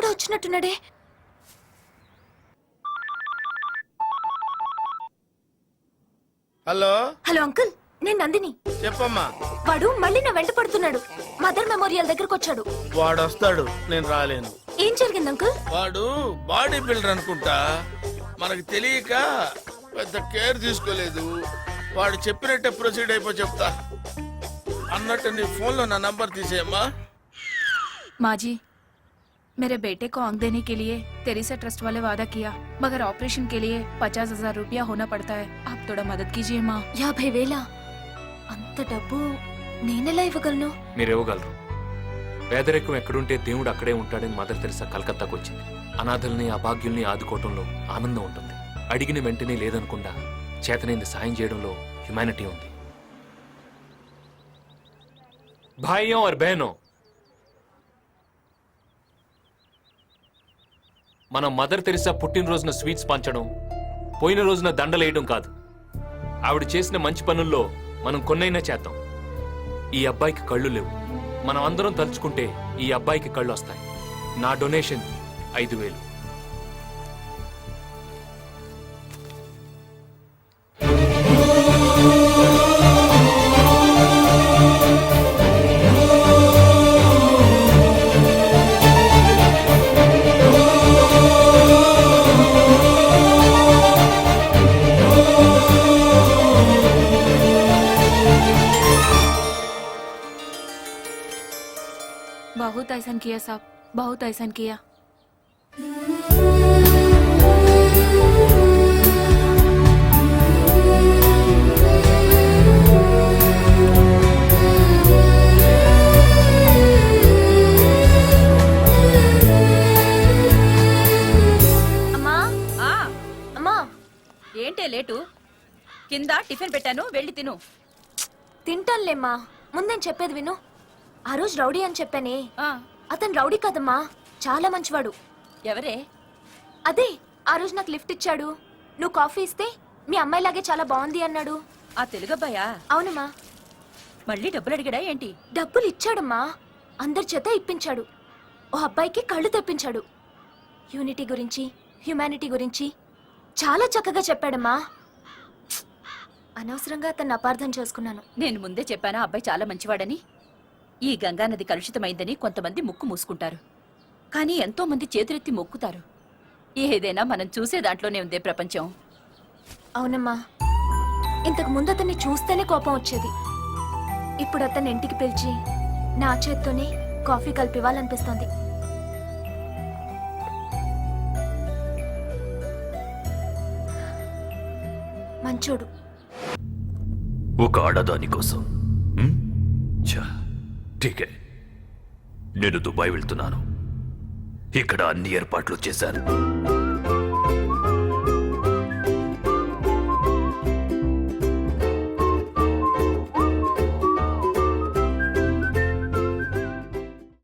కూడా వచ్చినట్టున్నాడే. Hello hello uncle, నేను నందిని. చెప్పమ్మా. వాడు మళ్ళీ నా వెంట పడుతున్నాడు. మదర్ మెమోరియల్ దగ్గరకు వచ్చాడు. వాడు వస్తాడు, నేను రాలేను. ఏం జరిగింది అంకుల్? వాడు బాడీ బిల్డర్ అనుకుంటా, మనకు తెలియక పెద్ద కేర్ తీసుకోలేదు. వాడు చెప్పినట్టే ప్రొసీడ్ అయిపో చెప్తా అన్నట్టు నీ ఫోన్లో నా నంబర్ తీసేయమ్మా. माँ जी, मेरे बेटे को आंख देने के लिए तेरेसा ट्रस्ट वाले वादा किया, मगर ऑपरेशन के लिए 50,000 रुपया होना पड़ता है. आप थोड़ा मदद कीजिए माँ. 50,000? అంత డబ్బు నేనెలా ఇవ్వగలను? మీరు ఇవ్వగలరు. పేదరికం ఎక్కడుంటే దేవుడు అక్కడే ఉంటాడని మదర్ తెరిసా కలకత్తాకు వచ్చింది. అనాథల్ని అభాగ్యుల్ని ఆదుకోవటంలో ఆనందం ఉంటుంది. అడిగిన వెంటనే లేదనకుండా చేతనైంది సాయం చేయడంలో హ్యుమానిటీ ఉంది. భాయ్యం और బహనో, మనం మదర్ తెరిసా పుట్టినరోజున స్వీట్స్ పంచడం, పోయిన రోజున దండలేయడం కాదు. ఆవిడ చేసిన మంచి పనుల్లో మనం కొన్నైనా చేద్దాం. ఈ అబ్బాయికి కళ్ళు లేవు. మనం అందరం తలుచుకుంటే ఈ అబ్బాయికి కళ్ళు వస్తాయి. నా డొనేషన్ 5,000. बहुत ऐसा किया साहब, बहुत ऐसा किया. అమ్మా అమ్మా, ఏంటే లేటు? కింద టిఫిన్ పెట్టాను, వెళ్ళి తిను. తింటానులేమ్మా. ముందేం చెప్పేది విను. ఆ రోజు రౌడీ అని చెప్పానే, ఆ, అతను రౌడీ కదమ్మా, చాలా మంచివాడు. ఎవరే? అదే ఆ రోజు నాకు లిఫ్ట్ ఇచ్చాడు. నువ్వు కాఫీ ఇస్తే మీ అమ్మాయిలాగే చాలా బాగుంది అన్నాడు. ఆ తెలుగబ్బాయా? అవునమ్మా. మళ్ళీ డబ్బులు అడిగాడా ఏంటి? డబ్బులు ఇచ్చాడమ్మా, అందరి చేత ఇప్పించాడు. ఓ అబ్బాయికి కళ్ళు తెప్పించాడు. యూనిటీ గురించి, హ్యుమానిటీ గురించి చాలా చక్కగా చెప్పాడమ్మా. అనవసరంగా అతన్ని అపార్థం చేసుకున్నాను. నేను ముందే చెప్పానా అబ్బాయి చాలా మంచివాడని. ఈ గంగానది కలుషితమైందని కొంతమంది ముక్కు మూసుకుంటారు, కానీ ఎంతో మంది చేతులెత్తి మొక్కుతారు. ఏదైనా మనం చూసే దాంట్లోనే ఉందే ప్రపంచం. అవునమ్మా, ఇంతకు ముందు అతన్ని చూస్తేనే కోపం వచ్చేది. ఇప్పుడు అతన్ని ఇంటికి పిలిచి నా చేత్తోనే కాఫీ కలిపివ్వాలనిపిస్తోంది. మంచోడు. ఒక ఆడదాని కోసం. ఠీకే, నేను దుబాయ్ వెళ్తున్నాను. ఇక్కడ అన్ని ఏర్పాట్లు చేశాను.